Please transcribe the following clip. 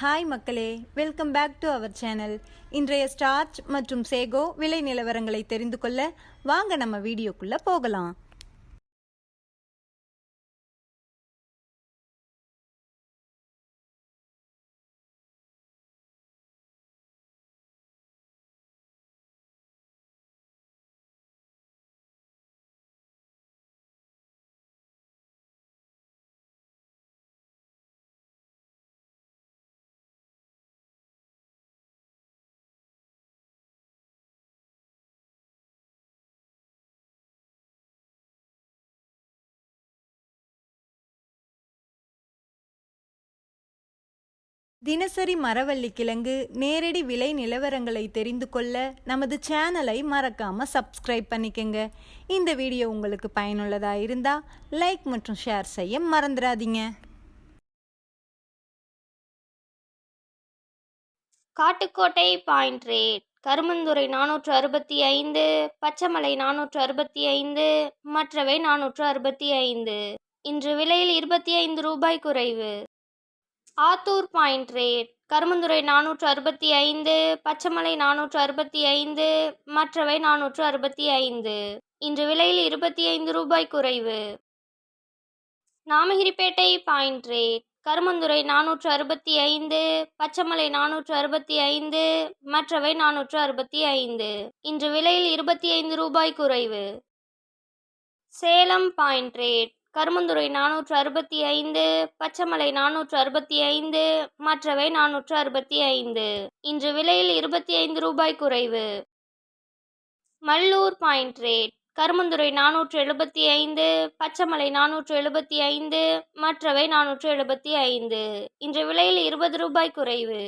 Hi மக்களே, welcome back to our channel. இன்றைய starch மற்றும் சேகோ விலை நிலவரங்களை தெரிந்து கொள்ள வாங்க நம்ம வீடியோக்குள்ள போகலாம். தினசரி மரவள்ளி கிழங்கு நேரடி விலை நிலவரங்களை தெரிந்து கொள்ள நமது சேனலை மறக்காம சப்ஸ்கிரைப் பண்ணிக்கங்க. இந்த வீடியோ உங்களுக்கு பயனுள்ளதா இருந்தா லைக் மற்றும் ஷேர் செய்ய மறந்துடாதீங்க. காட்டுக்கோட்டை பாயிண்ட் ரேட் கருமந்துறை 465, பச்சைமலை 465, மற்றவை 465. இன்று விலையில் 25 ரூபாய் குறைவு. ஆத்தூர் பாயிண்ட் ரேட் கருமந்துறை 465, பச்சைமலை 465, மற்றவை 465. இன்று விலையில் 25 ரூபாய் குறைவு. நாமகிரிப்பேட்டை பாயிண்ட் ரேட் கருமந்துறை 465, பச்சைமலை 465, மற்றவை 465. இன்று விலையில் 25 ரூபாய் குறைவு. சேலம் பாயிண்ட் ரேட் கருமந்துறை 465, பச்சைமலை 465, மற்றவை 465. இன்று விலையில் 25 ரூபாய் குறைவு. மல்லூர் பாயிண்ட் ரேட் கருமந்துறை 475, பச்சைமலை 475, மற்றவை 475. இன்று விலையில் 20 ரூபாய் குறைவு.